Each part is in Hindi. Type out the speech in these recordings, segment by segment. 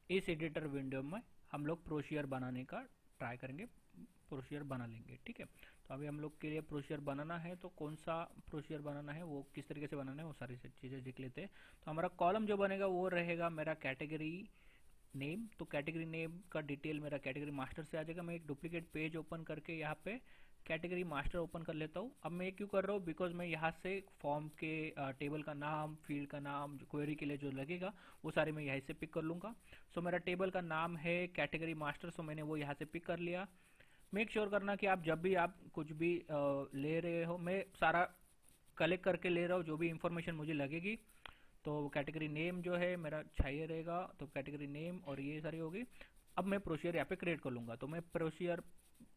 इस एडिटर विंडो में हम लोग प्रोसीजर बनाने का ट्राई करेंगे, प्रोसीजर बना लेंगे। ठीक है, तो अभी हम लोग के लिए प्रोसीजर बनाना है, तो कौन सा प्रोसीजर बनाना है, वो किस तरीके से बनाना है, वो सारी चीज़ें देख लेते हैं। तो हमारा कॉलम जो बनेगा वो रहेगा मेरा कैटेगरी नेम। तो कैटेगरी नेम का डिटेल मेरा कैटेगरी मास्टर से आ जाएगा। मैं एक डुप्लीकेट पेज ओपन करके यहाँ पे कैटेगरी मास्टर ओपन कर लेता हूँ। अब मैं ये क्यों कर रहा हूँ, बिकॉज मैं यहाँ से फॉर्म के टेबल का नाम, फील्ड का नाम, क्वेरी के लिए जो लगेगा वो सारे मैं यहीं से पिक कर लूँगा। सो मेरा टेबल का नाम है कैटेगरी मास्टर, सो मैंने वो यहाँ से पिक कर लिया। मेक श्योर करना कि आप जब भी आप कुछ भी ले रहे हो, मैं सारा कलेक्ट करके ले रहा हूँ जो भी इंफॉर्मेशन मुझे लगेगी। तो कैटेगरी नेम जो है मेरा चाहिए रहेगा, तो कैटेगरी नेम और ये सारी होगी। अब मैं प्रोसीजर यहाँ पे क्रिएट कर लूँगा। तो मैं प्रोसीजर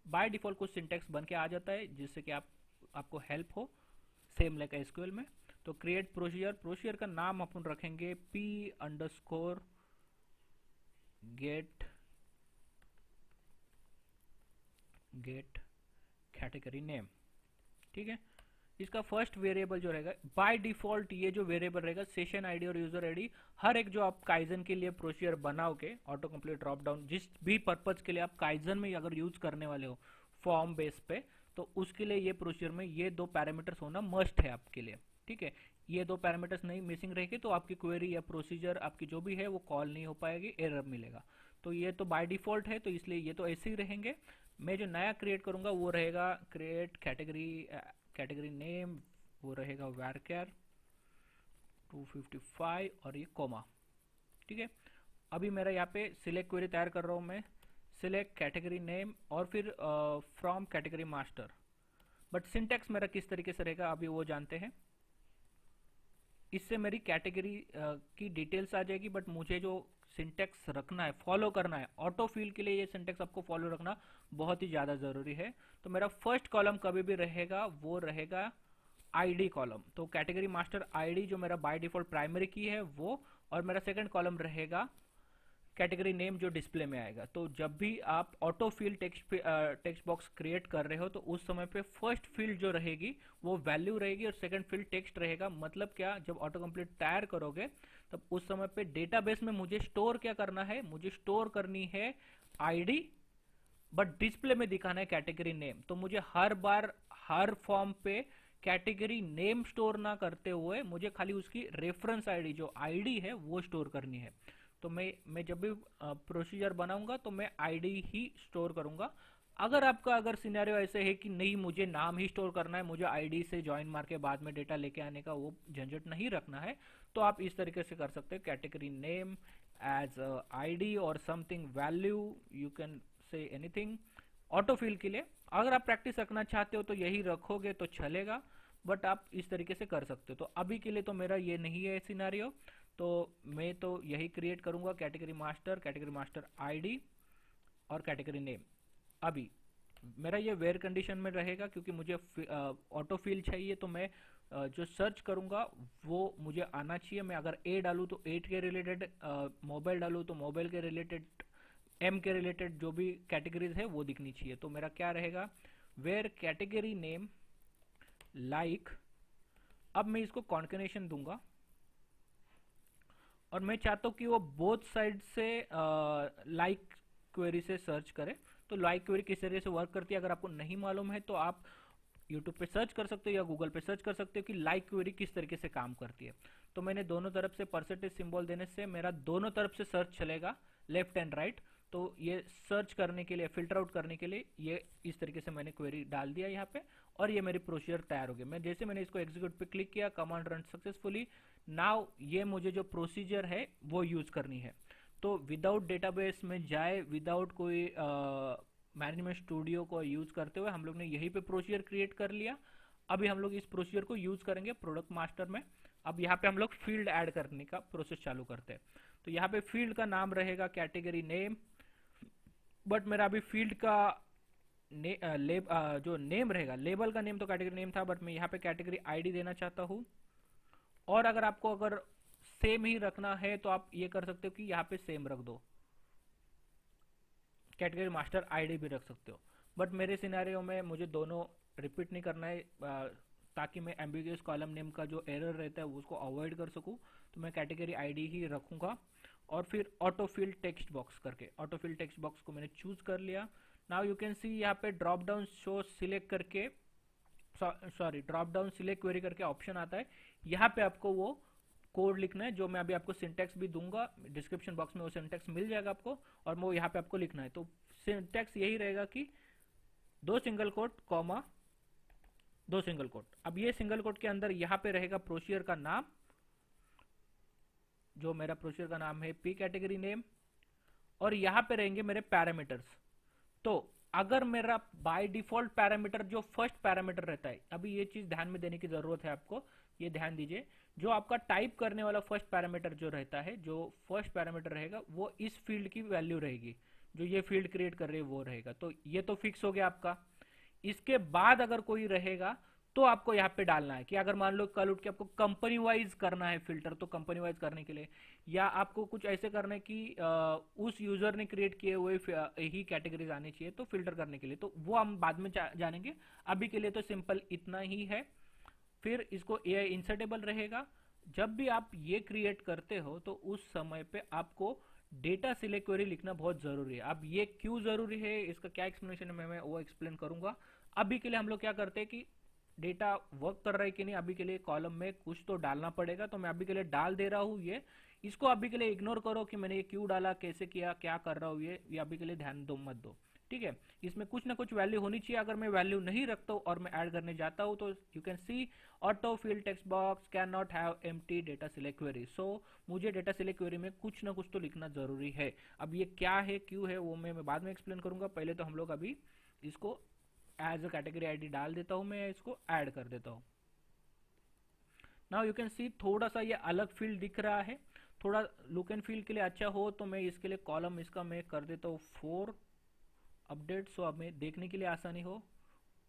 बाय डिफॉल्ट कुछ सिंटेक्स बन के आ जाता है जिससे कि आपको हेल्प हो, सेम लाइक एसक्यूएल में। तो क्रिएट प्रोसीजर, प्रोसीजर का नाम अपन रखेंगे p underscore get category name. ठीक है, इसका फर्स्ट वेरिएबल जो रहेगा बाय डिफॉल्ट, ये जो वेरिएबल रहेगा सेशन आईडी और यूजर आईडी, हर एक जो आप काइजन के लिए प्रोसीजर बनाओगे ऑटो कंप्लीट ड्रॉप डाउन, जिस भी पर्पज के लिए आप काइजन में अगर यूज करने वाले हो फॉर्म बेस पे, तो उसके लिए ये प्रोसीजर में ये दो पैरामीटर्स होना मस्ट है आपके लिए। ठीक है, ये दो पैरामीटर्स नहीं मिसिंग रहेगी तो आपकी क्वेरी या प्रोसीजर आपकी जो भी है वो कॉल नहीं हो पाएगी, एरर मिलेगा। तो ये तो बाय डिफॉल्ट है, तो इसलिए ये तो ऐसे ही रहेंगे। मैं जो नया क्रिएट करूंगा वो रहेगा क्रिएट कैटेगरी नेम, वो रहेगा varchar 255 और ये कोमा। ठीक है, अभी मेरा यहाँ पे सिलेक्ट क्वेरी तैयार कर रहा हूँ मैं, सिलेक्ट कैटेगरी नेम और फिर from category master. But syntax मेरा किस तरीके से रहेगा अभी वो जानते हैं। इससे मेरी कैटेगरी की डिटेल्स आ जाएगी, बट मुझे जो सिंटेक्स रखना है, फॉलो करना है, ऑटो फील के लिए ये सिंटेक्स आपको फॉलो रखना बहुत ही ज़्यादा ज़रूरी है। तो मेरा फर्स्ट कॉलम कभी भी रहेगा वो रहेगा आईडी कॉलम। तो कैटेगरी मास्टर आईडी जो मेरा बाय डिफॉल्ट प्राइमरी की है वो, और मेरा सेकंड कॉलम रहेगा कैटेगरी नेम जो डिस्प्ले में आएगा। तो जब भी आप auto field text box create कर रहे हो तो उस समय पे फर्स्ट फील्ड जो रहेगी वो वैल्यू रहेगी और सेकंड फील्ड टेक्स्ट रहेगा। मतलब क्या, जब ऑटो कंप्लीट तैयार करोगे तब उस समय पे डेटाबेस में मुझे स्टोर क्या करना है, मुझे स्टोर करनी है आईडी, बट डिस्प्ले में दिखाना है कैटेगरी नेम। तो मुझे हर बार हर फॉर्म पे कैटेगरी नेम स्टोर ना करते हुए मुझे खाली उसकी रेफरेंस आईडी जो आईडी है वो स्टोर करनी है। तो मैं जब भी प्रोसीजर बनाऊंगा तो मैं आईडी ही स्टोर करूंगा। अगर सिनेरियो ऐसे है कि नहीं मुझे नाम ही स्टोर करना है, मुझे आईडी से ज्वाइन मार के बाद में डेटा लेके आने का वो झंझट नहीं रखना है, तो आप इस तरीके से कर सकते हैं कैटेगरी नेम एज आईडी और something value, you can say anything. Auto fill के लिए अगर आप प्रैक्टिस रखना चाहते हो तो यही रखोगे तो चलेगा, बट आप इस तरीके से कर सकते हो। तो अभी के लिए तो मेरा ये नहीं है सिनेरियो, तो मैं तो यही क्रिएट करूंगा कैटेगरी मास्टर आईडी और कैटेगरी नेम। अभी मेरा ये वेयर कंडीशन में रहेगा क्योंकि मुझे ऑटो फिल चाहिए, तो मैं जो सर्च करूंगा वो मुझे आना चाहिए। मैं अगर ए डालूँ तो एट के रिलेटेड, मोबाइल डालूँ तो मोबाइल के रिलेटेड, एम के रिलेटेड जो भी कैटेगरीज है वो दिखनी चाहिए। तो मेरा क्या रहेगा, वेयर कैटेगरी नेम लाइक। अब मैं इसको कॉन्कनेशन दूंगा और मैं चाहता हूँ कि वो बोथ साइड से लाइक क्वेरी से सर्च करे। तो लाइक क्वेरी किस तरीके से वर्क करती है अगर आपको नहीं मालूम है तो आप यूट्यूब पे सर्च कर सकते हो या गूगल पे सर्च कर सकते हो कि लाइक क्वेरी किस तरीके से काम करती है। तो मैंने दोनों तरफ से परसेंटेज सिंबल देने से मेरा दोनों तरफ से सर्च चलेगा, लेफ्ट एंड राइट। तो ये सर्च करने के लिए, फिल्टर आउट करने के लिए ये इस तरीके से मैंने क्वेरी डाल दिया यहाँ पे, और ये मेरी प्रोसीजर तैयार हो गई। मैं जैसे मैंने इसको एग्जीक्यूट पे क्लिक किया, कमांड रन सक्सेसफुली। नाउ ये मुझे जो प्रोसीजर है वो यूज करनी है। तो विदाउट डेटाबेस में जाए, विदाउट कोई मैनेजमेंट स्टूडियो को यूज करते हुए हम लोग ने यहीं पे प्रोसीजर क्रिएट कर लिया। अभी हम लोग इस प्रोसीजर को यूज करेंगे प्रोडक्ट मास्टर में। अब यहाँ पे हम लोग फील्ड ऐड करने का प्रोसेस चालू करते हैं। तो यहाँ पे फील्ड का नाम रहेगा कैटेगरी नेम, बट मेरा अभी फील्ड का जो नेम रहेगा, लेबल का नेम तो कैटेगरी नेम था, बट मैं यहाँ पे कैटेगरी आईडी देना चाहता हूँ। और अगर सेम ही रखना है तो आप ये कर सकते हो कि यहाँ पे सेम रख दो, कैटेगरी मास्टर आईडी भी रख सकते हो। बट मेरे सिनेरियो में मुझे दोनों रिपीट नहीं करना है, ताकि मैं एम्बिगुअस कॉलम नेम का जो एरर रहता है उसको अवॉइड कर सकूं। तो मैं कैटेगरी आईडी ही रखूंगा और फिर ऑटो फिल टेक्स्ट बॉक्स करके, ऑटो फिल टेक्स्ट बॉक्स को मैंने चूज कर लिया। नाउ यू कैन सी यहाँ पे ड्रॉप डाउन शो सिलेक्ट करके, sorry drop down select query करके ऑप्शन आता है। यहाँ पे आपको वो कोड लिखना है, जो मैं अभी आपको सिंटैक्स भी दूंगा डिस्क्रिप्शन बॉक्स में, वो सिंटैक्स मिल जाएगा आपको, और वो यहाँ पे आपको लिखना है। तो सिंटैक्स यही रहेगा कि 2 single quote comma 2 single quote. अब ये सिंगल कोट के अंदर यहाँ पे रहेगा प्रोसीजर का नाम, जो मेरा प्रोसीजर का नाम है पी कैटेगरी नेम, और यहाँ पे रहेंगे मेरे पैरामीटर्स। तो अगर मेरा बाय डिफॉल्ट पैरामीटर जो फर्स्ट पैरामीटर रहता है, अभी ये चीज ध्यान में देने की जरूरत है आपको, ये ध्यान दीजिए, जो आपका टाइप करने वाला फर्स्ट पैरामीटर जो रहता है, जो फर्स्ट पैरामीटर रहेगा वो इस फील्ड की वैल्यू रहेगी, जो ये फील्ड क्रिएट कर रही है वो रहेगा। तो ये तो फिक्स हो गया आपका। इसके बाद अगर कोई रहेगा तो आपको यहाँ पे डालना है कि अगर मान लो कल उठ के आपको कंपनी वाइज करना है फिल्टर, तो कंपनी वाइज करने के लिए, या आपको कुछ ऐसे करना है कि उस यूजर ने क्रिएट किए हुए ही कैटेगरीज आनी चाहिए तो फिल्टर करने के लिए, तो वो हम बाद में जानेंगे। अभी के लिए तो सिंपल इतना ही है। फिर इसको एआई इंसर्टेबल रहेगा। जब भी आप ये क्रिएट करते हो तो उस समय पे आपको डेटा सिलेक्ट क्वेरी लिखना बहुत जरूरी है। अब ये क्यों जरूरी है, इसका क्या एक्सप्लेनेशन है, मैं वो एक्सप्लेन करूंगा। अभी के लिए हम लोग क्या करते हैं कि डेटा वर्क कर रहा है कि नहीं, अभी के लिए कॉलम में कुछ तो डालना पड़ेगा, तो मैं अभी के लिए डाल दे रहा हूँ ये। इसको अभी के लिए इग्नोर करो कि मैंने ये क्यों डाला, कैसे किया, क्या कर रहा हूँ, ये अभी के लिए ध्यान दो मत दो, ठीक है। इसमें कुछ ना कुछ वैल्यू होनी चाहिए। अगर मैं वैल्यू नहीं रखता हूँ और मैं ऐड करने जाता हूँ तो you can see auto fill text box can not have empty data select query. So मुझे डेटा सिलेक्ट क्वेरी में कुछ ना कुछ तो लिखना जरूरी है। अब ये क्या है, क्यों है, वो मैं बाद में एक्सप्लेन करूंगा। पहले तो हम लोग अभी इसको एज अ कैटेगरी आईडी डाल देता हूं, मैं इसको ऐड कर देता हूं। नाउ यू कैन सी थोड़ा सा ये अलग फील्ड दिख रहा है, थोड़ा लुक एंड फील के लिए अच्छा हो तो मैं इसके लिए कॉलम इसका मैं कर देता हूँ 4 अपडेट, सो अब मैं देखने के लिए आसानी हो,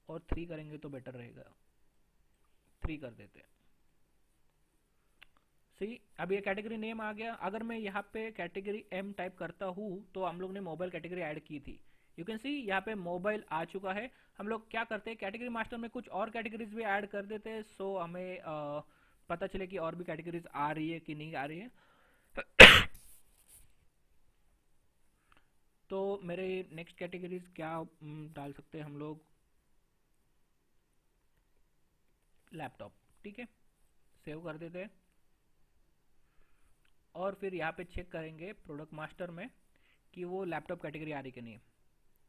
और 3 करेंगे तो बेटर रहेगा, 3 कर देते हैं। सही, अब ये कैटेगरी नेम आ गया। अगर मैं यहाँ पे कैटेगरी एम टाइप करता हूँ तो हम लोग ने मोबाइल कैटेगरी ऐड की थी, यू कैन सी यहाँ पे मोबाइल आ चुका है। हम लोग क्या करते हैं, कैटेगरी मास्टर में कुछ और कैटेगरीज भी ऐड कर देते हैं, सो हमें पता चले कि और भी कैटेगरीज आ रही है कि नहीं आ रही है। तो मेरे नेक्स्ट कैटेगरीज क्या डाल सकते हैं हम लोग, लैपटॉप, ठीक है, सेव कर देते हैं। और फिर यहाँ पे चेक करेंगे प्रोडक्ट मास्टर में कि वो लैपटॉप कैटेगरी आ रही कि नहीं।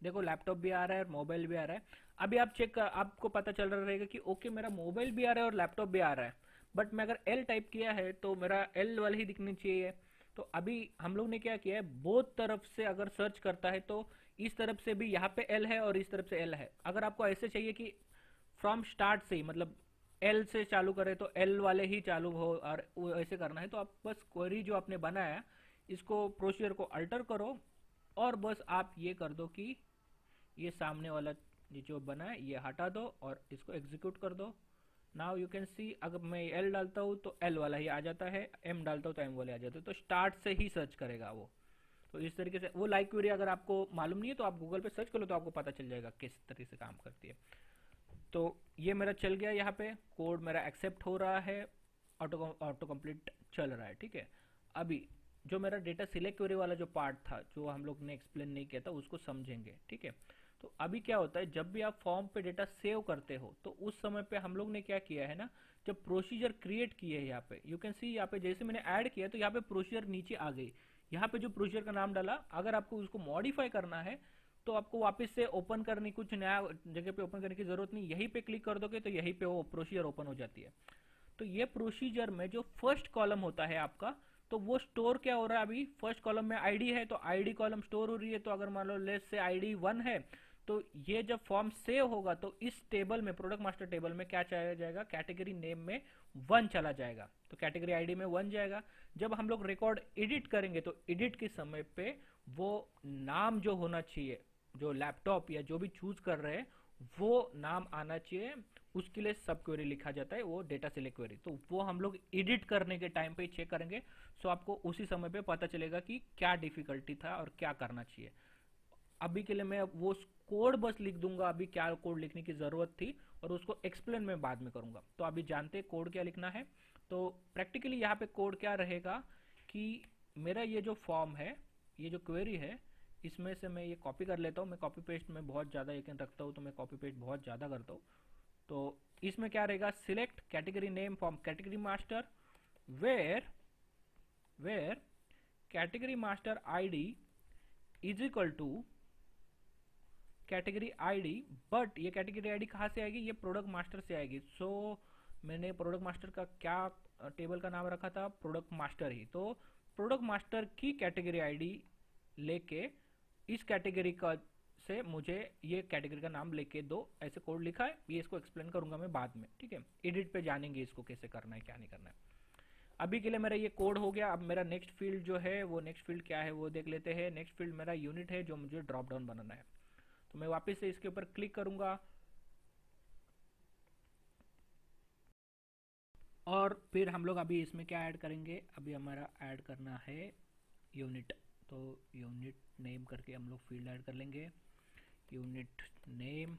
देखो लैपटॉप भी आ रहा है और मोबाइल भी आ रहा है। अभी आप चेक कर, आपको पता चल रहा रहेगा कि ओके मेरा मोबाइल भी आ रहा है और लैपटॉप भी आ रहा है, बट मैं अगर एल टाइप किया है तो मेरा एल वाला ही दिखनी चाहिए। तो अभी हम लोग ने क्या किया है, बोथ तरफ से अगर सर्च करता है तो इस तरफ से भी यहाँ पे एल है और इस तरफ से एल है। अगर आपको ऐसे चाहिए कि फ्रॉम स्टार्ट से ही, मतलब एल से चालू करे तो एल वाले ही चालू हो, और वो ऐसे करना है तो आप बस क्वेरी जो आपने बनाया इसको प्रोसीजर को अल्टर करो, और बस आप ये कर दो कि ये सामने वाला ये जो बना है ये हटा दो और इसको एग्जीक्यूट कर दो। नाउ यू कैन सी अगर मैं एल डालता हूँ तो एल वाला ही आ जाता है, एम डालता हूँ तो एम वाले आ जाते हैं, तो स्टार्ट से ही सर्च करेगा वो। तो इस तरीके से वो लाइक क्वेरी अगर आपको मालूम नहीं है तो आप गूगल पे सर्च कर लो तो आपको पता चल जाएगा किस तरीके से काम करती है। तो ये मेरा चल गया, यहाँ पे कोड मेरा एक्सेप्ट हो रहा है, ऑटो कंप्लीट चल रहा है, ठीक है। अभी जो मेरा डेटा सिलेक्ट क्वेरी वाला जो पार्ट था जो हम लोग ने एक्सप्लेन नहीं किया था उसको समझेंगे, ठीक है। तो अभी क्या होता है, जब भी आप फॉर्म पे डेटा सेव करते हो तो उस समय पे हम लोग ने क्या किया है ना, जब प्रोसीजर क्रिएट किए है यहाँ पे यू कैन सी, यहाँ पे जैसे मैंने ऐड किया तो यहाँ पे प्रोसीजर नीचे आ गई। यहाँ पे जो प्रोसीजर का नाम डाला, अगर आपको उसको मॉडिफाई करना है तो आपको वापस से ओपन करनी, कुछ नया जगह पे ओपन करने की जरूरत नहीं, यहीं पे क्लिक कर दोगे तो यहीं पे वो प्रोसीजर ओपन हो जाती है। तो ये प्रोसीजर में जो फर्स्ट कॉलम होता है आपका, तो वो स्टोर क्या हो रहा है, अभी फर्स्ट कॉलम में आईडी है तो आईडी कॉलम स्टोर हो रही है। तो अगर मान लो लेस से आईडी 1 है तो ये जब फॉर्म सेव होगा तो इस टेबल में, प्रोडक्ट मास्टर टेबल में क्या चला जाएगा, कैटेगरी नेम में 1 चला जाएगा, तो कैटेगरी आईडी में 1 जाएगा। जब हम लोग रिकॉर्ड एडिट करेंगे तो एडिट के समय पे वो नाम जो होना चाहिए, जो लैपटॉप या जो भी चूज कर रहे हैं वो नाम आना चाहिए, उसके लिए सब क्वेरी लिखा जाता है, वो डेटा सिलेक्ट क्वेरी। तो वो हम लोग एडिट करने के टाइम पे चेक करेंगे, सो आपको उसी समय पे पता चलेगा कि क्या डिफिकल्टी था और क्या करना चाहिए। अभी के लिए मैं वो कोड बस लिख दूंगा, अभी क्या कोड लिखने की जरूरत थी और उसको एक्सप्लेन मैं बाद में करूंगा। तो अभी जानते हैं कोड क्या लिखना है। तो प्रैक्टिकली यहाँ पे कोड क्या रहेगा कि मेरा ये जो फॉर्म है, ये जो क्वेरी है, इसमें से मैं ये कॉपी कर लेता हूँ। मैं कॉपी पेस्ट में बहुत ज़्यादा यकीन रखता हूँ, तो मैं कॉपी पेस्ट बहुत ज़्यादा करता हूँ। तो इसमें क्या रहेगा, select category name from category master where where category master ID is equal to category ID. But ये कैटेगरी आईडी कहाँ से आएगी, ये प्रोडक्ट मास्टर से आएगी। सो मैंने प्रोडक्ट मास्टर का क्या टेबल का नाम रखा था, प्रोडक्ट मास्टर ही। तो प्रोडक्ट मास्टर की कैटेगरी आईडी लेके इस कैटेगरी का से मुझे ये कैटेगरी का नाम लेके दो, ऐसे कोड लिखा है। ये इसको एक्सप्लेन करूंगा मैं बाद में, ठीक है। एडिट पे जानेंगे इसको कैसे करना है क्या नहीं करना है। अभी के लिए मेरा ये कोड हो गया। अब मेरा नेक्स्ट फील्ड जो है, वो नेक्स्ट फील्ड क्या है वो देख लेते हैं। नेक्स्ट फील्ड मेरा यूनिट है, जो मुझे ड्रॉप डाउन बनाना है। तो मैं वापस से इसके ऊपर क्लिक करूंगा और फिर हम लोग अभी इसमें क्या ऐड करेंगे, अभी हमारा ऐड करना है यूनिट। तो यूनिट नेम करके हम लोग फील्ड ऐड कर लेंगे। यूनिट नेम,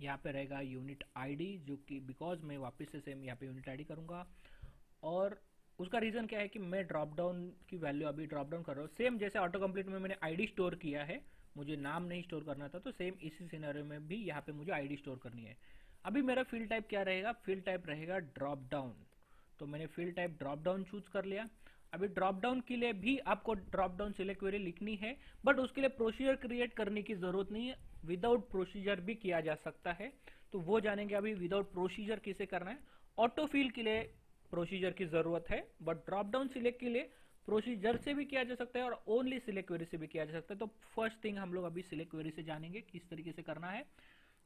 यहाँ पे रहेगा यूनिट आईडी, जो कि बिकॉज मैं वापस से सेम यहाँ पे यूनिट आईडी करूँगा। और उसका रीज़न क्या है कि मैं ड्रॉप डाउन की वैल्यू अभी ड्रॉप डाउन कर रहा हूँ। सेम जैसे ऑटो कंप्लीट में मैंने आईडी स्टोर किया है, मुझे नाम नहीं स्टोर करना था, तो सेम इसी सिनेरियो में भी यहाँ पे मुझे आईडी स्टोर करनी है। अभी मेरा फील्ड टाइप क्या रहेगा, फील्ड टाइप रहेगा ड्रॉप डाउन। तो मैंने field type drop down choose कर लिया। अभी ड्रॉप डाउन के लिए भी आपको ड्रॉप डाउन सिलेक्ट क्वेरी लिखनी है, बट उसके लिए प्रोसीजर क्रिएट करने की जरूरत नहीं है। विदाउट प्रोसीजर भी किया जा सकता है, तो वो जानेंगे अभी विदाउट प्रोसीजर किसे करना है। ऑटो फिल के लिए प्रोसीजर की जरूरत है, बट ड्रॉप डाउन सिलेक्ट के लिए प्रोसीजर से भी किया जा सकता है और ओनली सिलेक्ट क्वेरी से भी किया जा सकता है। तो फर्स्ट थिंग हम लोग अभी सिलेक्ट क्वेरी से जानेंगे किस तरीके से करना है।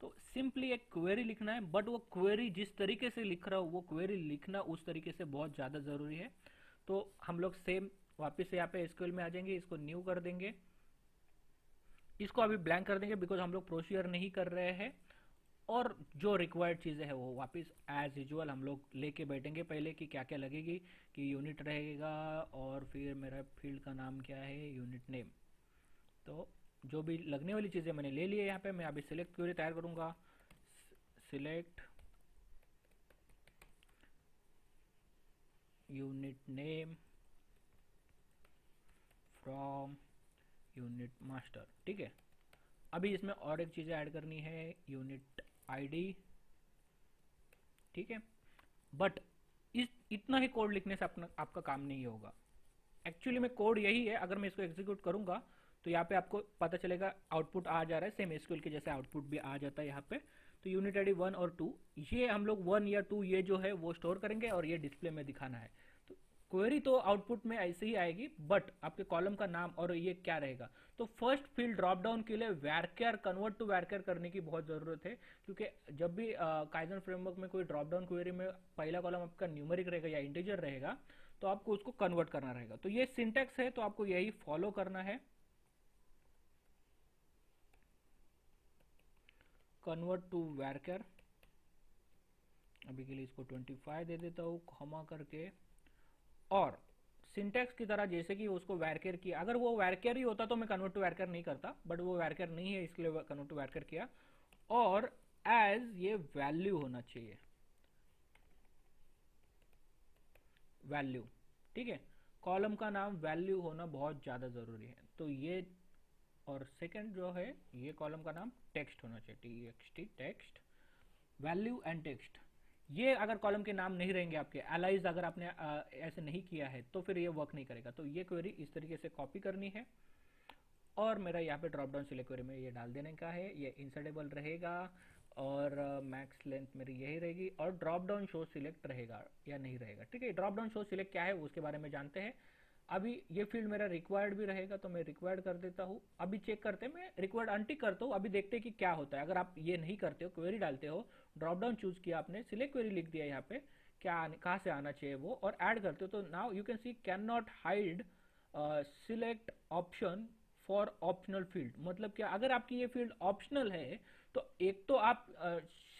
तो सिंपली एक क्वेरी लिखना है, बट वो क्वेरी जिस तरीके से लिख रहा हूँ वो क्वेरी लिखना उस तरीके से बहुत ज़्यादा ज़रूरी है। तो हम लोग सेम वापस से यहाँ पे एसक्यूएल में आ जाएंगे, इसको न्यू कर देंगे, इसको अभी ब्लैंक कर देंगे बिकॉज हम लोग प्रोसीजर नहीं कर रहे हैं। और जो रिक्वायर्ड चीज़ें हैं वो वापस एज यूजुअल हम लोग लेके बैठेंगे पहले कि क्या क्या लगेगी, कि यूनिट रहेगा और फिर मेरा फील्ड का नाम क्या है, यूनिट नेम। तो जो भी लगने वाली चीज़ें मैंने ले ली है यहाँ पे। मैं अभी सिलेक्ट क्वेरी तैयार करूँगा, select unit name from unit master, ठीक है। अभी इसमें और एक चीज़ ऐड करनी है, यूनिट आईडी, ठीक है। बट इस इतना ही कोड लिखने से अपना आपका काम नहीं होगा। एक्चुअली में कोड यही है, अगर मैं इसको एग्जीक्यूट करूंगा तो यहाँ पे आपको पता चलेगा आउटपुट आ जा रहा है, सेम एसक्यूएल के जैसे आउटपुट भी आ जाता है यहाँ पे। तो यूनिट आईडी 1 और 2, ये हम लोग 1 या 2 ये जो है वो स्टोर करेंगे और ये डिस्प्ले में दिखाना है। तो क्वेरी तो आउटपुट में ऐसे ही आएगी, बट आपके कॉलम का नाम और ये क्या रहेगा। तो फर्स्ट फील्ड ड्रॉप डाउन के लिए वैरकेयर, कन्वर्ट टू वैरकेयर करने की बहुत ज़रूरत है, क्योंकि जब भी काइजन फ्रेमवर्क में कोई ड्रॉप डाउन क्वेरी में पहला कॉलम आपका न्यूमेरिक रहेगा या इंटीजर रहेगा, तो आपको उसको कन्वर्ट करना रहेगा। तो ये सिंटैक्स है, तो आपको यही फॉलो करना है। कन्वर्ट टू वैरकेयर, अभी के लिए इसको 25 दे देता हूँ कॉमा करके। और सिंटैक्स की तरह जैसे कि उसको वैरकेयर किया, अगर वो वैरकेयर ही होता तो मैं कन्वर्ट टू वैरकेयर नहीं करता, बट वो वैरकेयर नहीं है इसलिए कन्वर्ट टू वैरकेयर किया। और एज ये वैल्यू होना चाहिए, वैल्यू, ठीक है। कॉलम का नाम वैल्यू होना बहुत ज़्यादा ज़रूरी है। तो ये, और सेकंड जो है ये कॉलम का नाम टेक्स्ट होना चाहिए, T text, value and text. ये अगर कॉलम के नाम नहीं रहेंगे आपके, एलाइज अगर आपने ऐसे नहीं किया है तो फिर ये वर्क नहीं करेगा। तो ये क्वेरी इस तरीके से कॉपी करनी है और मेरा यहाँ पे ड्रॉप डाउन सिलेक्ट क्वेरी में ये डाल देने का है। ये इंसर्टेबल रहेगा और मैक्स लेंथ मेरी यही रहेगी और ड्रॉप डाउन शो सिलेक्ट रहेगा या नहीं रहेगा, ठीक है। ड्रॉप डाउन शो सिलेक्ट क्या है उसके बारे में जानते हैं। अभी ये फील्ड मेरा रिक्वायर्ड भी रहेगा, तो मैं रिक्वायर्ड कर देता हूँ। अभी चेक करते हैं, मैं रिक्वायर्ड अनटिक करता हूँ, अभी देखते हैं कि क्या होता है। अगर आप ये नहीं करते हो, क्वेरी डालते हो, ड्रॉप डाउन चूज किया आपने, सिलेक्ट क्वेरी लिख दिया यहाँ पे, क्या कहाँ से आना चाहिए वो, और ऐड करते हो, तो now you can C can not hide select option for optional field. मतलब क्या, अगर आपकी ये फील्ड ऑप्शनल है तो एक तो आप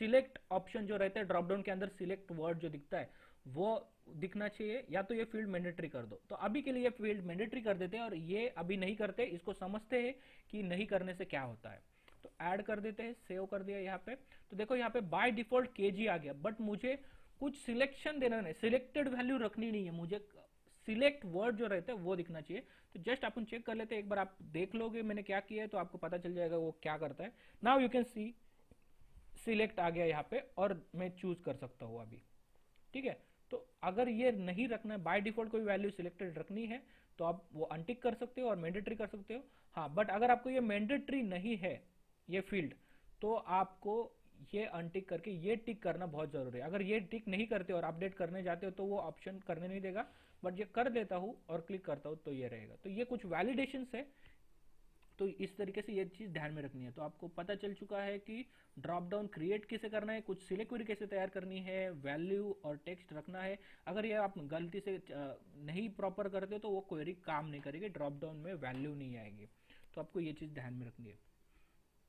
सिलेक्ट ऑप्शन जो रहता है ड्रॉप डाउन के अंदर, सिलेक्ट वर्ड जो दिखता है वो दिखना चाहिए, या तो ये फील्ड मैंडेटरी कर दो। तो अभी के लिए ये फील्ड मैंडेटरी कर देते हैं और ये अभी नहीं करते, इसको समझते हैं कि नहीं करने से क्या होता है। तो ऐड कर देते हैं, सेव कर दिया यहाँ पे। तो देखो यहाँ पे बाय डिफॉल्ट केजी आ गया, बट मुझे कुछ सिलेक्शन देना नहीं, सिलेक्टेड वैल्यू रखनी नहीं है, मुझे सिलेक्ट वर्ड जो रहता है वो दिखना चाहिए। तो जस्ट अपन चेक कर लेते हैं, एक बार आप देख लोगे मैंने क्या किया है तो आपको पता चल जाएगा वो क्या करता है। Now you can see select आ गया यहाँ पे और मैं चूज कर सकता हूँ अभी। ठीक है, तो अगर ये नहीं रखना है, बाय डिफॉल्ट कोई वैल्यू सिलेक्टेड रखनी है तो आप वो अनटिक कर सकते हो और मैंडेटरी कर सकते हो। हाँ, बट अगर आपको ये मैंडेटरी नहीं है ये फील्ड, तो आपको ये अनटिक करके ये टिक करना बहुत जरूरी है। अगर ये टिक नहीं करते और अपडेट करने जाते हो तो वो ऑप्शन करने नहीं देगा, बट ये कर देता हूँ और क्लिक करता हूँ तो ये रहेगा। तो ये कुछ वैलिडेशन है, तो इस तरीके से ये चीज़ ध्यान में रखनी है। तो आपको पता चल चुका है कि ड्रॉप डाउन क्रिएट कैसे करना है, कुछ सिलेक्ट क्वेरी कैसे तैयार करनी है, वैल्यू और टेक्स्ट रखना है। अगर ये आप गलती से नहीं प्रॉपर करते तो वो क्वेरी काम नहीं करेगी, ड्रॉप डाउन में वैल्यू नहीं आएगी। तो आपको ये चीज़ ध्यान में रखनी है।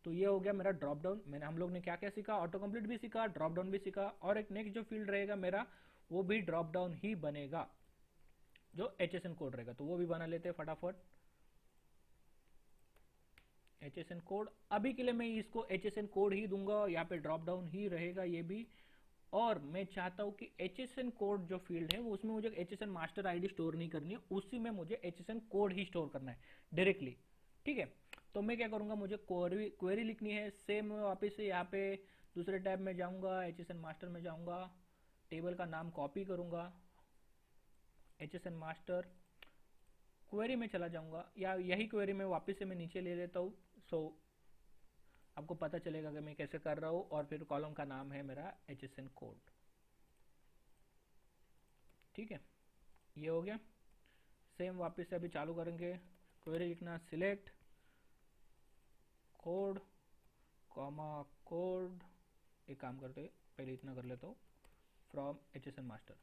तो ये हो गया मेरा ड्रॉप डाउन। मैंने हम लोग ने क्या क्या सीखा, ऑटो कंप्लीट भी सीखा, ड्रॉप डाउन भी सीखा, और एक नेक्स्ट जो फील्ड रहेगा मेरा वो भी ड्रॉप डाउन ही बनेगा, जो HSN कोड रहेगा। तो वो भी बना लेते हैं फटाफट। HSN कोड अभी के लिए मैं इसको HSN कोड ही दूंगा, यहाँ पे ड्रॉप डाउन ही रहेगा ये भी। और मैं चाहता हूँ कि HSN कोड जो फील्ड है वो उसमें मुझे HSN मास्टर आईडी स्टोर नहीं करनी है, उसी में मुझे HSN कोड ही स्टोर करना है डायरेक्टली। ठीक है, तो मैं क्या करूँगा, मुझे क्वेरी लिखनी है। सेम वापस से यहाँ पे दूसरे टैब में जाऊँगा, HSN मास्टर में जाऊँगा, टेबल का नाम कॉपी करूँगा, HSN मास्टर, क्वेरी में चला जाऊँगा, या यही क्वेरी में वापस से मैं नीचे ले लेता हूँ। सो आपको पता चलेगा कि मैं कैसे कर रहा हूँ। और फिर कॉलम का नाम है मेरा HSN कोड। ठीक है, ये हो गया। सेम वापस से अभी चालू करेंगे, क्वेरी लिखना, सिलेक्ट कोड कॉमा कोड, एक काम करते हैं पहले इतना कर लेता हूँ, फ्रॉम HSN मास्टर।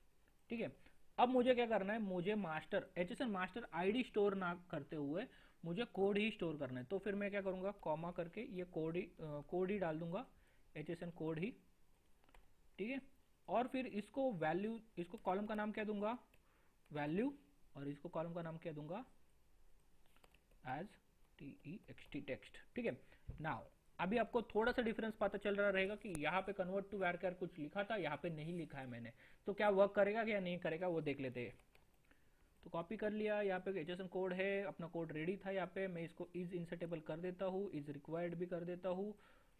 ठीक है, अब मुझे क्या करना है, मुझे master HSN master ID store ना करते हुए मुझे कोड ही स्टोर करना है। तो फिर मैं क्या करूँगा, कॉमा करके ये कोड ही डाल दूंगा, HSN कोड ही। ठीक है, और फिर इसको वैल्यू, इसको कॉलम का नाम क्या दूंगा, वैल्यू, और इसको कॉलम का नाम क्या दूंगा, एज TEXT टेक्स्ट। ठीक है, नाउ अभी आपको थोड़ा सा डिफरेंस पता चल रहा रहेगा कि यहाँ पे कन्वर्ट टू वैरचर कुछ लिखा था, यहाँ पे नहीं लिखा है मैंने। तो क्या वर्क करेगा या नहीं करेगा वो देख लेते हैं। तो कॉपी कर लिया, यहाँ पे HSN कोड है, अपना कोड रेडी था। यहाँ पे मैं इसको इज इंसर्टेबल कर देता हूँ, इज रिक्वायर्ड भी कर देता हूँ।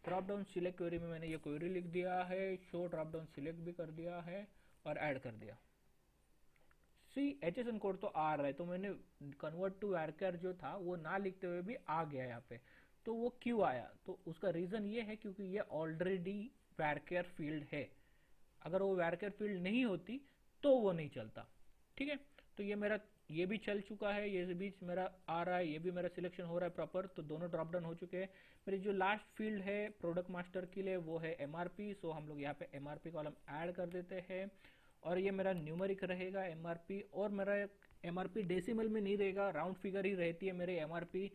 ड्रॉप डाउन सिलेक्ट क्वेरी में मैंने ये क्वेरी लिख दिया है, शो ड्रॉप डाउन सिलेक्ट भी कर दिया है और ऐड कर दिया। सी HSN कोड तो आ रहा है, तो मैंने कन्वर्ट टू वैरचर जो था वो ना लिखते हुए भी आ गया यहाँ पे। तो वो क्यों आया, तो उसका रीजन ये है क्योंकि ये ऑलरेडी वैरचर फील्ड है। अगर वो वैरचर फील्ड नहीं होती तो वो नहीं चलता। ठीक है, तो ये मेरा ये भी चल चुका है, ये भी मेरा आ रहा है, ये भी मेरा सिलेक्शन हो रहा है प्रॉपर। तो दोनों ड्रॉप डाउन हो चुके हैं। मेरी जो लास्ट फील्ड है प्रोडक्ट मास्टर के लिए वो है MRP। सो हम लोग यहाँ पे MRP कॉलम ऐड कर देते हैं, और ये मेरा न्यूमेरिक रहेगा MRP। और मेरा MRP डेसिमल में नहीं रहेगा, राउंड फिगर ही रहती है मेरे MRP।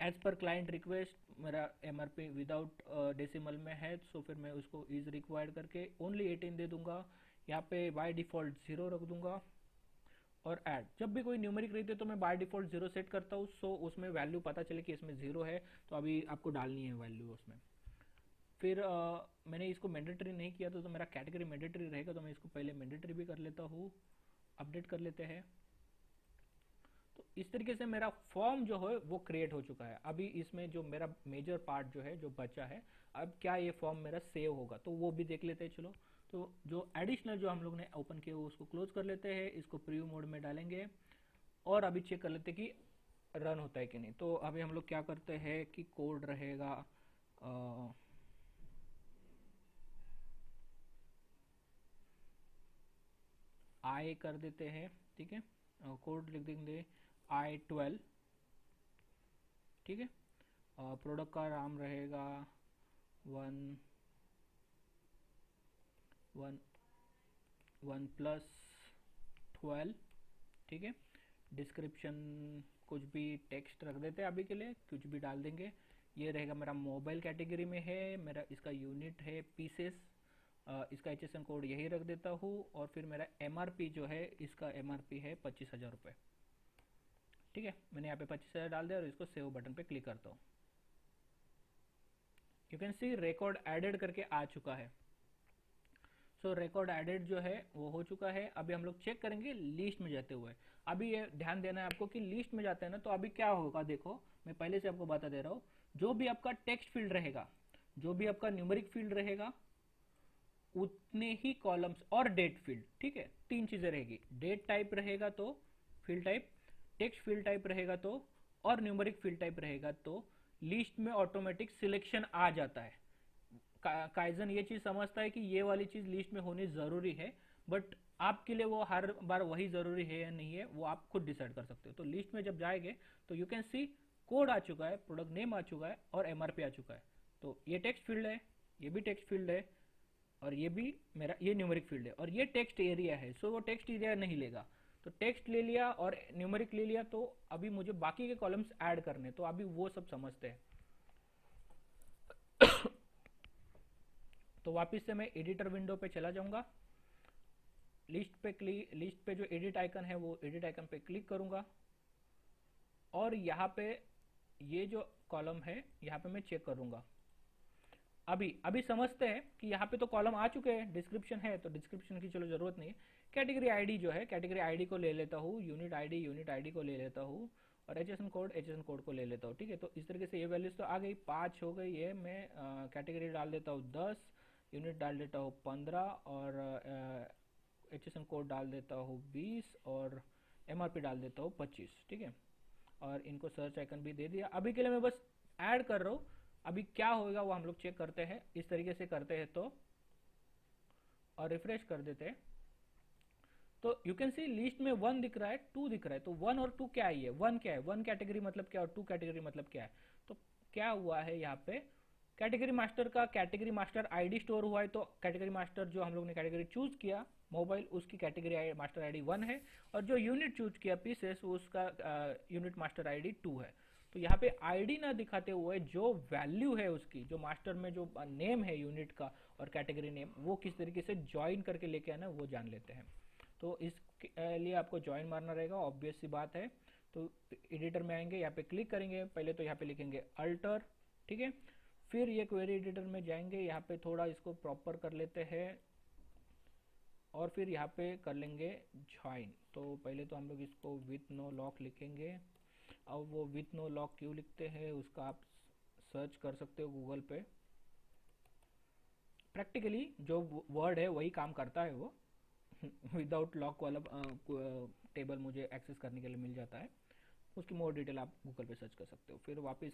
As per client request मेरा MRP विदाउट डेसिमल में है, सो फिर मैं उसको इज रिक्वायर्ड करके ओनली 18 दे दूंगा। यहाँ पे बाय डिफॉल्ट 0 रख दूंगा। और ऐड, जब भी कोई न्यूमेरिक रहती है तो मैं बाय डिफॉल्ट 0 सेट करता हूँ, सो उसमें वैल्यू पता चले कि इसमें 0 है, तो अभी आपको डालनी है वैल्यू उसमें। फिर मैंने इसको मैंडेटरी नहीं किया तो मेरा कैटेगरी मैंडेटरी रहेगा, तो मैं इसको पहले मैंडेटरी भी कर लेता हूँ। अपडेट कर लेते हैं। तो इस तरीके से मेरा फॉर्म जो है वो क्रिएट हो चुका है। अभी इसमें जो मेरा मेजर पार्ट जो है जो बचा है, अब क्या ये फॉर्म मेरा सेव होगा तो वो भी देख लेते हैं। चलो, तो जो एडिशनल जो हम लोग ने ओपन किया उसको क्लोज कर लेते हैं, इसको प्रीव्यू मोड में डालेंगे और अभी चेक कर लेते हैं कि रन होता है कि नहीं। तो अभी हम लोग क्या करते हैं कि कोड रहेगा I कर देते हैं। ठीक है, कोड लिख देंगे I12। ठीक है, प्रोडक्ट का नाम रहेगा 1+12। ठीक है, डिस्क्रिप्शन कुछ भी टेक्स्ट रख देते हैं, अभी के लिए कुछ भी डाल देंगे। ये रहेगा मेरा मोबाइल कैटेगरी में है, मेरा इसका यूनिट है पीसेस, इसका HSN कोड यही रख देता हूँ। और फिर मेरा MRP जो है, इसका MRP है 25,000 रुपये। ठीक है, मैंने यहाँ पे 25,000 डाल दिया और इसको सेव बटन पे क्लिक करता हूँ। You can see record added करके आ चुका है। सो रिकॉर्ड एडेड जो है वो हो चुका है। अभी हम लोग चेक करेंगे लिस्ट में जाते हुए। अभी ये ध्यान देना है आपको कि लिस्ट में जाते हैं ना, तो अभी क्या होगा देखो, मैं पहले से आपको बता दे रहा हूँ। जो भी आपका टेक्स्ट फील्ड रहेगा, जो भी आपका न्यूमेरिक फील्ड रहेगा, उतने ही कॉलम्स और डेट फील्ड, ठीक है, तीन चीजें रहेगी। डेट टाइप रहेगा तो field type, text field type रहेगा तो, और न्यूमेरिक फील्ड टाइप रहेगा तो लिस्ट में ऑटोमेटिक सिलेक्शन आ जाता है। काइजन ये चीज समझता है कि ये वाली चीज लिस्ट में होनी जरूरी है, बट आपके लिए वो हर बार वही जरूरी है या नहीं है वो आप खुद डिसाइड कर सकते हो। तो लिस्ट में जब जाएंगे तो यू कैन सी कोड आ चुका है, प्रोडक्ट नेम आ चुका है और एमआरपी आ चुका है। तो ये टेक्स्ट फील्ड है, ये भी टेक्स्ट फील्ड है, और ये भी मेरा ये न्यूमेरिक फील्ड है, और ये टेक्स्ट एरिया है। सो वो टेक्स्ट एरिया नहीं लेगा। तो टेक्स्ट ले लिया और न्यूमेरिक ले लिया, तो अभी मुझे बाकी के कॉलम्स ऐड करने, तो अभी वो सब समझते हैं। तो वापस से मैं एडिटर विंडो पे चला जाऊंगा। लिस्ट पे जो एडिट आइकन है वो एडिट आइकन पे क्लिक करूंगा, और यहाँ पे ये जो कॉलम है यहाँ पे मैं चेक करूंगा। अभी अभी समझते हैं कि यहाँ पे तो कॉलम आ चुके हैं, डिस्क्रिप्शन है तो डिस्क्रिप्शन की चलो जरूरत नहीं है। कैटेगरी आईडी जो है, कैटेगरी आईडी को ले लेता हूँ, यूनिट आईडी को ले लेता हूँ, और एचएसएन कोड को ले लेता हूँ। ठीक है, तो इस तरीके से ये वैल्यूज तो आ गई, 5 हो गई। ये मैं कैटेगरी डाल देता हूँ 10, यूनिट डाल देता हूँ 15, और एचएसएन कोड डाल देता हूँ 20, और एमआरपी डाल देता हूँ 25। ठीक है, और इनको सर्च आइकन भी दे दिया। अभी के लिए मैं बस ऐड कर रहा हूँ। अभी क्या होगा वो हम लोग चेक करते हैं। इस तरीके से करते हैं तो, और रिफ्रेश कर देते हैं, तो यू कैन सी लिस्ट में 1 दिख रहा है, 2 दिख रहा है। तो 1 और 2 क्या है? ये 1 क्या है? 1 कैटेगरी मतलब क्या, और 2 कैटेगरी मतलब क्या है? तो क्या हुआ है यहाँ पे, कैटेगरी मास्टर का कैटेगरी मास्टर आईडी स्टोर हुआ है। तो कैटेगरी मास्टर जो हम लोग ने कैटेगरी चूज किया मोबाइल, उसकी कैटेगरी मास्टर आईडी 1 है, और जो यूनिट चूज किया पीसेस, उसका यूनिट मास्टर आईडी 2 है। तो यहाँ पे आईडी ना दिखाते हुए जो वैल्यू है उसकी, जो मास्टर में जो नेम है यूनिट का और कैटेगरी नेम, वो किस तरीके से ज्वाइन करके लेके आना वो जान लेते हैं। तो इसके लिए आपको ज्वाइन मारना रहेगा, ऑब्वियस सी बात है। तो एडिटर में आएंगे, यहाँ पे क्लिक करेंगे, पहले तो यहाँ पे लिखेंगे अल्टर, ठीक है। फिर ये क्वेरी एडिटर में जाएंगे, यहाँ पे थोड़ा इसको प्रॉपर कर लेते हैं, और फिर यहाँ पे कर लेंगे ज्वाइन। तो पहले तो हम लोग इसको विथ नो लॉक लिखेंगे। अब वो विथ नो लॉक क्यों लिखते हैं उसका आप सर्च कर सकते हो गूगल पे। प्रैक्टिकली जो वर्ड है वही काम करता है वो। विदाउट लॉक वाला टेबल मुझे एक्सेस करने के लिए मिल जाता है। उसकी मोर डिटेल आप गूगल पे सर्च कर सकते हो। फिर वापस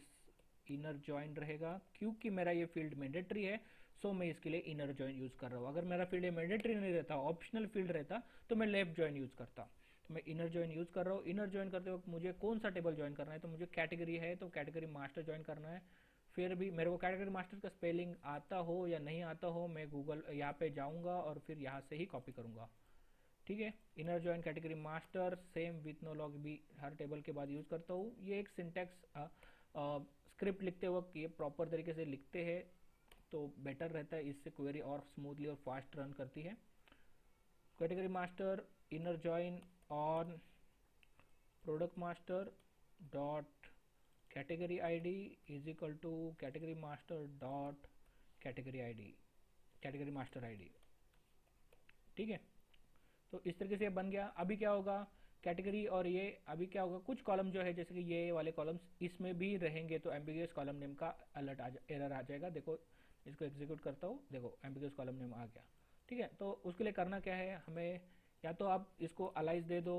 इनर जॉइन रहेगा, क्योंकि मेरा ये फील्ड मैंडेटरी है, सो मैं इसके लिए इनर जॉइन यूज कर रहा हूँ। अगर मेरा फील्ड मैंडेटरी नहीं रहता, ऑप्शनल फील्ड रहता, तो मैं लेफ्ट जॉइन यूज करता। तो मैं इनर जॉइन यूज कर रहा हूँ। इनर जॉइन करते वक्त मुझे कौन सा टेबल ज्वाइन करना है, तो मुझे कैटेगरी है तो कैटेगरी मास्टर ज्वाइन करना है। फिर भी मेरे को कैटेगरी मास्टर का स्पेलिंग आता हो या नहीं आता हो, मैं गूगल यहाँ पे जाऊँगा और फिर यहाँ से ही कॉपी करूँगा। ठीक है, inner join category master same with no lock भी हर टेबल के बाद यूज करता हूँ। ये एक सिंटैक्स स्क्रिप्ट लिखते वक्त ये प्रॉपर तरीके से लिखते हैं तो बेटर रहता है, इससे क्वेरी और स्मूथली और फास्ट रन करती है। Category master inner join on product master dot category ID is equal to category master dot category ID, category master ID. ठीक है, तो इस तरीके से बन गया। अभी क्या होगा, कैटेगरी और ये अभी क्या होगा, कुछ कॉलम जो है जैसे कि ये वाले कॉलम्स इसमें भी रहेंगे, तो एम्बिगियस कॉलम नेम का अलर्ट एरर आ जाएगा। देखो इसको एग्जीक्यूट करता हूँ, देखो एम्बिगियस कॉलम नेम आ गया। ठीक है, तो उसके लिए करना क्या है हमें, या तो आप इसको अलाइज दे दो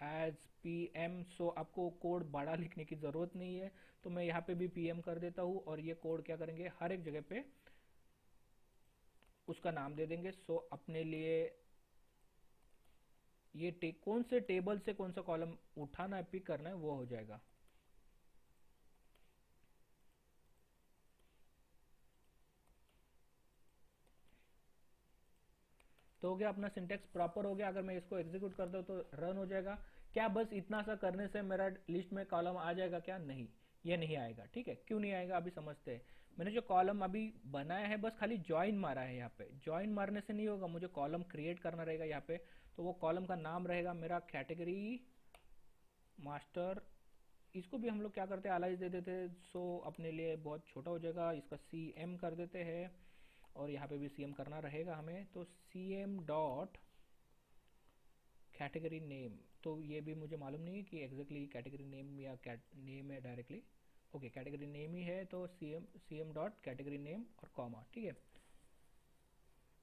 एज पीएम, सो आपको कोड बड़ा लिखने की ज़रूरत नहीं है। तो मैं यहाँ पे भी पीएम कर देता हूँ, और ये कोड क्या करेंगे, हर एक जगह पे उसका नाम दे देंगे। सो अपने लिए ये कौन से टेबल से कौन सा कॉलम उठाना है, पिक करना है, वो हो जाएगा। तो हो गया, अपना सिंटेक्स प्रॉपर हो गया। अगर मैं इसको एग्जीक्यूट कर दूं तो रन हो जाएगा। क्या बस इतना सा करने से मेरा लिस्ट में कॉलम आ जाएगा क्या? नहीं, ये नहीं आएगा। ठीक है, क्यों नहीं आएगा अभी समझते हैं। मैंने जो कॉलम अभी बनाया है बस खाली ज्वाइन मारा है। यहाँ पे ज्वाइन मारने से नहीं होगा, मुझे कॉलम क्रिएट करना रहेगा यहाँ पे। तो वो कॉलम का नाम रहेगा मेरा कैटेगरी मास्टर। इसको भी हम लोग क्या करते हैं, अलाइज दे देते हैं, सो अपने लिए बहुत छोटा हो जाएगा। इसका सी एम कर देते हैं, और यहाँ पे भी CM करना रहेगा हमें। तो CM डॉट कैटेगरी नेम, तो ये भी मुझे मालूम नहीं है कि एग्जैक्टली कैटेगरी नेम या नेम है डायरेक्टली। ओके, कैटेगरी नेम ही है, तो CM डॉट कैटेगरी नेम और कॉमा, ठीक है।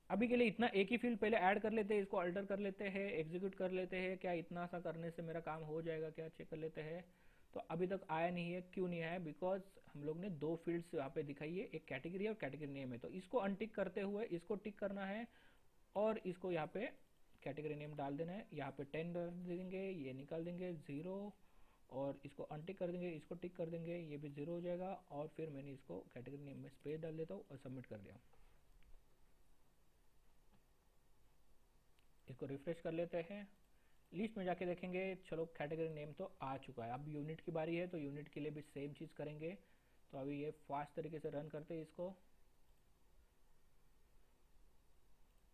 अभी के लिए इतना एक ही फील्ड पहले ऐड कर लेते हैं, इसको अल्टर कर लेते हैं, एग्जीक्यूट कर लेते हैं। क्या इतना सा करने से मेरा काम हो जाएगा क्या, चेक कर लेते हैं। तो अभी तक आया नहीं है, क्यों नहीं आया? बिकॉज हम लोग ने दो फील्ड्स यहाँ पे दिखाई है, एक कैटेगरी और कैटेगरी नेम है। तो इसको अनटिक करते हुए इसको टिक करना है और इसको यहाँ पे कैटेगरी नेम डाल देना है। यहाँ पे 10 डाल देंगे, ये निकाल देंगे 0, और इसको अनटिक कर देंगे, इसको टिक कर देंगे, ये भी 0 हो जाएगा। और फिर मैंने इसको कैटेगरी नेम में स्पेस डाल देता हूँ और सबमिट कर दिया। इसको रिफ्रेश कर लेते हैं, लिस्ट में जाके देखेंगे। चलो, कैटेगरी नेम तो आ चुका है। अब यूनिट की बारी है, तो यूनिट के लिए भी सेम चीज़ करेंगे। तो अभी ये फास्ट तरीके से रन करते हैं इसको।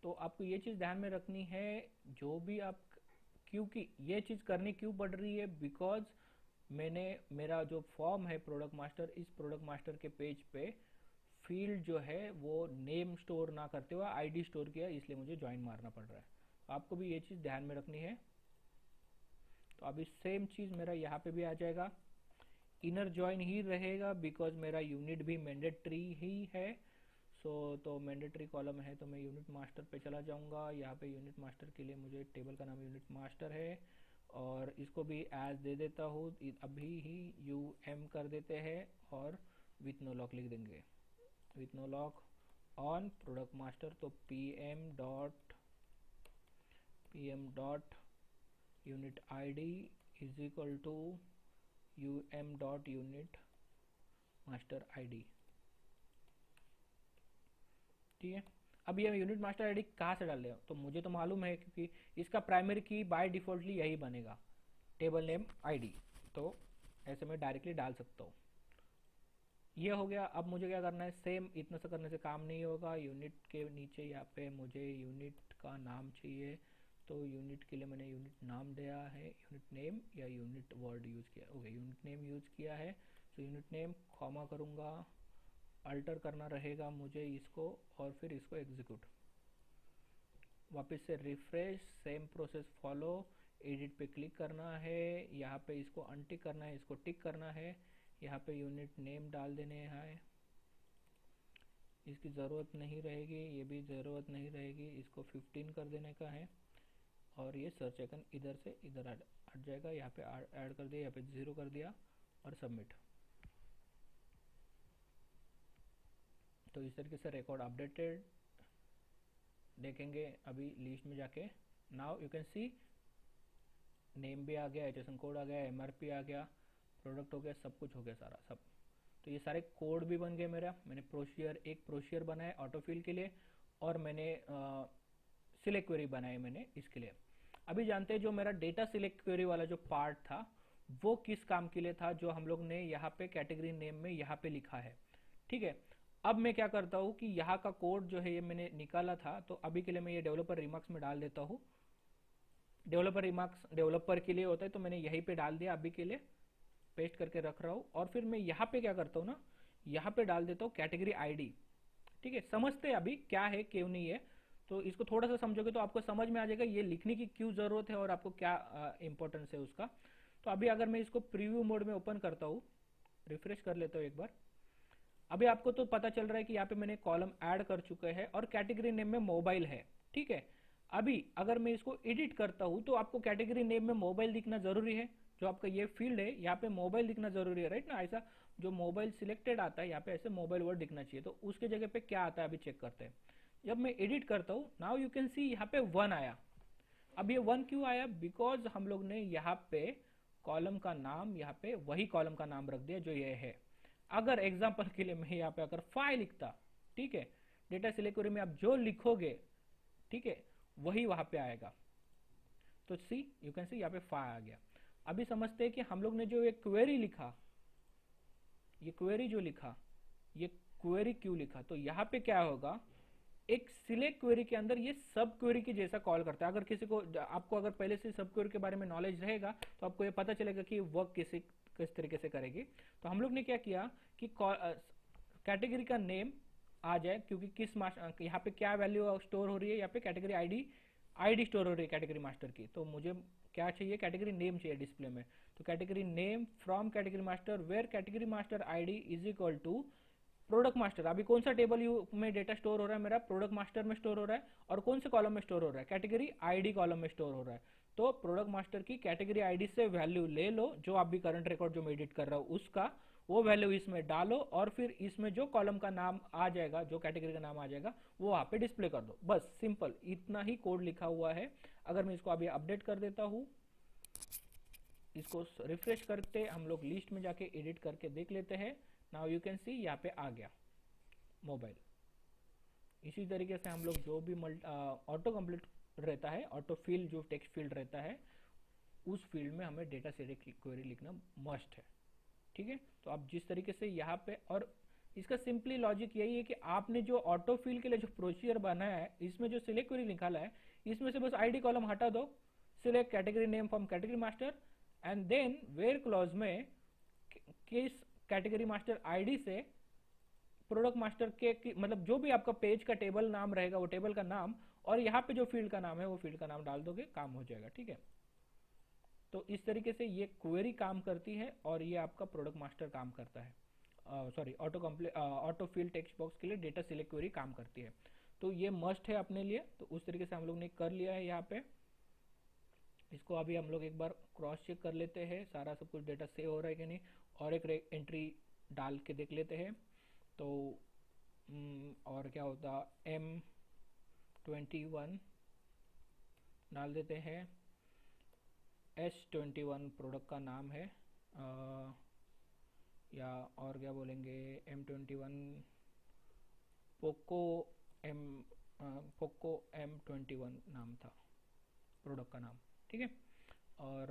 तो आपको ये चीज़ ध्यान में रखनी है, जो भी आप, क्योंकि ये चीज़ करनी क्यों पड़ रही है, बिकॉज मैंने मेरा जो फॉर्म है प्रोडक्ट मास्टर, इस प्रोडक्ट मास्टर के पेज पे फील्ड जो है वो नेम स्टोर ना करते हुए आईडी स्टोर किया, इसलिए मुझे ज्वाइन मारना पड़ रहा है। आपको भी ये चीज़ ध्यान में रखनी है। तो अभी सेम चीज़ मेरा यहाँ पे भी आ जाएगा, इनर ज्वाइन ही रहेगा बिकॉज मेरा यूनिट भी मैंडेटरी ही है। तो मैंडेटरी कॉलम है, तो मैं यूनिट मास्टर पे चला जाऊंगा। यहाँ पे यूनिट मास्टर के लिए मुझे टेबल का नाम यूनिट मास्टर है, और इसको भी एज दे देता हूँ, अभी ही UM कर देते हैं और विथ नो लॉक लिख देंगे, with no lock on product master. तो PM dot unit ID is equal to UM dot unit master ID, ठीक है। अब ये यूनिट मास्टर ID कहाँ से डाल रहे हो, तो मुझे तो मालूम है क्योंकि इसका प्राइमरी की बाय डिफॉल्टली यही बनेगा, टेबल नेम ID। तो ऐसे मैं डायरेक्टली डाल सकता हूँ। ये हो गया। अब मुझे क्या करना है, सेम इतना से करने से काम नहीं होगा। यूनिट के नीचे यहाँ पे मुझे यूनिट का नाम चाहिए, तो यूनिट के लिए मैंने यूनिट नाम दिया है, यूनिट नेम या यूनिट वर्ड यूज़ किया। ओके, यूनिट नेम यूज़ किया है, तो यूनिट नेम कॉमा करूँगा, अल्टर करना रहेगा मुझे इसको, और फिर इसको एग्जीक्यूट, वापस से refresh, same process follow, edit पे क्लिक करना है, यहाँ पे इसको अनटिक करना है, इसको टिक करना है, यहाँ पे यूनिट नेम डाल देने हैं, इसकी ज़रूरत नहीं रहेगी, ये भी ज़रूरत नहीं रहेगी, इसको 15 कर देने का है, और ये सर्च आइकन इधर से इधर हट जाएगा। यहाँ पे ऐड कर दिया, यहाँ पे 0 कर दिया और सबमिट। तो इस तरीके से रिकॉर्ड अपडेटेड देखेंगे अभी लिस्ट में जाके। Now you can see name भी आ गया, HSN कोड आ गया, MRP आ गया, प्रोडक्ट हो गया, सब कुछ हो गया सारा सब। तो ये सारे कोड भी बन गए मेरा। मैंने एक प्रोशियर बनाया ऑटोफिल के लिए, और मैंने सिलेक्ट क्वेरी बनाई मैंने इसके लिए। अभी जानते हैं जो मेरा डेटा सिलेक्ट क्वेरी वाला जो पार्ट था वो किस काम के लिए था, जो हम लोग ने यहाँ पे कैटेगरी नेम में यहाँ पे लिखा है, ठीक है। अब मैं क्या करता हूँ कि यहाँ का कोड जो है ये मैंने निकाला था, तो अभी के लिए मैं ये डेवलपर रिमार्क्स में डाल देता हूँ। डेवलपर रिमार्क्स डेवलपर के लिए होता है, तो मैंने यहीं पे डाल दिया, अभी के लिए पेस्ट करके रख रहा हूँ। और फिर मैं यहाँ पे क्या करता हूँ ना, यहाँ पे डाल देता हूँ कैटेगरी ID, ठीक है। समझते हैं अभी क्या है क्यों नहीं है, तो इसको थोड़ा सा समझोगे तो आपको समझ में आ जाएगा ये लिखने की क्यों ज़रूरत है और आपको क्या इंपॉर्टेंस है उसका। तो अभी अगर मैं इसको प्रीव्यू मोड में ओपन करता हूँ, रिफ्रेश कर लेता हूँ एक बार, अभी आपको तो पता चल रहा है कि यहाँ पे मैंने कॉलम ऐड कर चुके हैं और कैटेगरी नेम में मोबाइल है, ठीक है। अभी अगर मैं इसको एडिट करता हूँ, तो आपको कैटेगरी नेम में मोबाइल दिखना जरूरी है, जो आपका ये फील्ड है यहाँ पे मोबाइल दिखना जरूरी है, राइट ना। ऐसा जो मोबाइल सिलेक्टेड आता है यहाँ पे ऐसे मोबाइल वर्ड दिखना चाहिए, तो उसके जगह पे क्या आता है अभी चेक करते हैं। जब मैं एडिट करता हूँ, नाउ यू कैन सी यहाँ पे 1 आया। अब ये 1 क्यों आया, बिकॉज हम लोग ने यहाँ पे कॉलम का नाम यहाँ पे वही कॉलम का नाम रख दिया जो ये है। अगर एग्जाम्पल के लिए मैं यहाँ पे अगर 5 लिखता, ठीक है, डेटा सिलेक्ट क्वेरी में आप जो लिखोगे, ठीक है, वही वहां पे आएगा। तो सी यू कैन सी यहाँ पे 5 आ गया। अभी समझते हैं कि हम लोग ने जो एक क्वेरी लिखा, ये क्वेरी जो लिखा, ये क्वेरी क्यों लिखा। तो यहाँ पे क्या होगा, एक सिलेक्ट क्वेरी के अंदर ये सब क्वेरी की जैसा कॉल करता है। अगर किसी को, आपको अगर पहले से सब क्वेरी के बारे में नॉलेज रहेगा तो आपको ये पता चलेगा कि वर्क किस तरीके से करेगी। तो हम लोग ने क्या किया कि कैटेगरी का नेम आ जाए, क्योंकि किस यहाँ पे क्या वैल्यू स्टोर हो रही है, यहाँ पे कैटेगरी आईडी स्टोर हो रही है कैटेगरी मास्टर की। तो मुझे क्या चाहिए, कैटेगरी नेम चाहिए डिस्प्ले में। तो category name from category master where category master ID is equal to product master. अभी कौन सा टेबल यू में डेटा स्टोर हो रहा है, मेरा प्रोडक्ट मास्टर में स्टोर हो रहा है, और कौन से कॉलम में स्टोर हो रहा है, कैटेगरी आईडी कॉलम में स्टोर हो रहा है। तो प्रोडक्ट मास्टर की कैटेगरी आईडी से वैल्यू ले लो, जो आप भी करंट रिकॉर्ड जो मैं एडिट कर रहा हूँ उसका, वो वैल्यू इसमें डालो, और फिर इसमें जो कॉलम का नाम आ जाएगा, जो कैटेगरी का नाम आ जाएगा, वो वहाँ पे डिस्प्ले कर दो। बस सिंपल इतना ही कोड लिखा हुआ है। अगर मैं इसको अभी अपडेट कर देता हूँ, इसको रिफ्रेश करके हम लोग लिस्ट में जाके एडिट करके देख लेते हैं। नाउ यू कैन सी यहाँ पे आ गया मोबाइल। इसी तरीके से हम लोग जो भी ऑटो कंप्लीट रहता है, ऑटो फील्ड जो टेक्स्ट फील्ड रहता है, उस फील्ड में हमें डेटा सिलेक्ट क्वेरी लिखना मस्ट है। ठीक है, तो आप जिस तरीके से यहाँ पे, और इसका सिंपली लॉजिक यही है कि आपने जो ऑटो फील्ड के लिए जो प्रोसीजर बनाया है, इसमें जो सिलेक्ट क्वेरी निकाला है, इसमें से बस आईडी कॉलम हटा दो, select category name from category master, and then where clause में किस कैटेगरी मास्टर आईडी से प्रोडक्ट मास्टर के मतलब जो भी आपका पेज का टेबल नाम रहेगा, वो टेबल का नाम, और यहाँ पे जो फील्ड का नाम है वो फील्ड का नाम डाल दोगे, काम हो जाएगा। ठीक है, तो इस तरीके से ये क्वेरी काम करती है, और ये आपका प्रोडक्ट मास्टर काम करता है, sorry auto field text box के लिए डेटा सिलेक्ट क्वेरी काम करती है। तो ये मस्ट है अपने लिए। तो उस तरीके से हम लोग ने कर लिया है यहाँ पे। इसको अभी हम लोग एक बार क्रॉस चेक कर लेते हैं, सारा सब कुछ डेटा सेव हो रहा है कि नहीं, और एक एंट्री डाल के देख लेते हैं। तो और क्या होता, M21 डाल देते हैं, S21 प्रोडक्ट का नाम है, या और क्या बोलेंगे, M21 पोको M21 नाम था प्रोडक्ट का नाम। ठीक है, और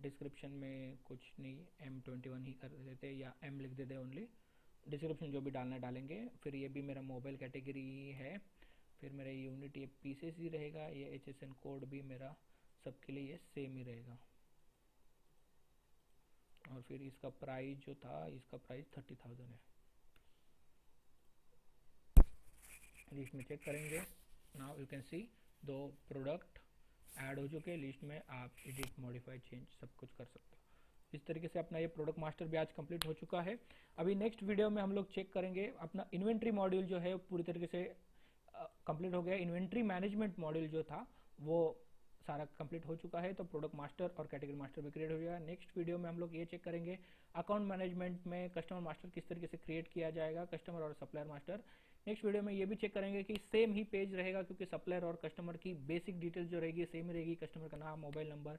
डिस्क्रिप्शन में कुछ नहीं, M21 ही कर देते, या M लिख देते ओनली। डिस्क्रिप्शन जो भी डालना डालेंगे। फिर ये भी मेरा मोबाइल कैटेगरी है, फिर मेरा यूनिट ये पीसेस ही रहेगा, ये HSN कोड भी मेरा सबके लिए ये सेम ही रहेगा। और फिर इसका प्राइस जो था, इसका प्राइस 30,000 है। लिस्ट में चेक करेंगे, नाउ यू कैन सी दो प्रोडक्ट ऐड हो चुके हैं लिस्ट में। आप एडिट, मॉडिफाई, चेंज सब कुछ कर सकते हो। इस तरीके से अपना ये प्रोडक्ट मास्टर भी आज कंप्लीट हो चुका है। अभी नेक्स्ट वीडियो में हम लोग चेक करेंगे अपना इन्वेंट्री मॉड्यूल जो है पूरी तरीके से कंप्लीट हो गया। इन्वेंट्री मैनेजमेंट मॉड्यूल जो था वो सारा कंप्लीट हो चुका है। तो प्रोडक्ट मास्टर और कैटेगरी मास्टर भी क्रिएट हो जाएगा। नेक्स्ट वीडियो में हम लोग ये चेक करेंगे अकाउंट मैनेजमेंट में कस्टमर मास्टर किस तरीके से क्रिएट किया जाएगा, कस्टमर और सप्लायर मास्टर। नेक्स्ट वीडियो में ये भी चेक करेंगे कि सेम ही पेज रहेगा, क्योंकि सप्लायर और कस्टमर की बेसिक डिटेल्स जो रहेगी सेम ही रहेगी। कस्टमर का नाम, मोबाइल नंबर,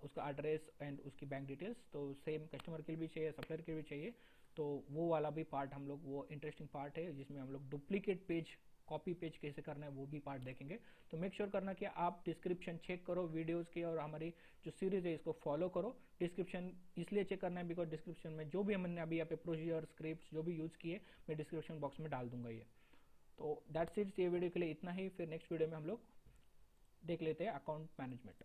उसका एड्रेस एंड उसकी बैंक डिटेल्स, तो सेम कस्टमर के लिए भी चाहिए, सप्लायर के लिए भी चाहिए। तो वो वाला भी पार्ट हम लोग, वो इंटरेस्टिंग पार्ट है जिसमें हम लोग डुप्लीकेट पेज, कॉपी पेज कैसे करना है वो भी पार्ट देखेंगे। तो मेक श्योर करना कि आप डिस्क्रिप्शन चेक करो वीडियोस की, और हमारी जो सीरीज है इसको फॉलो करो। डिस्क्रिप्शन इसलिए चेक करना है बिकॉज डिस्क्रिप्शन में जो भी हमने अभी यहाँ पे प्रोसीजर, स्क्रिप्ट जो भी यूज़ किए मैं डिस्क्रिप्शन बॉक्स में डाल दूंगा ये। तो दैट्स इट, ये वीडियो के लिए इतना ही। फिर नेक्स्ट वीडियो में हम लोग देख लेते हैं अकाउंट मैनेजमेंट।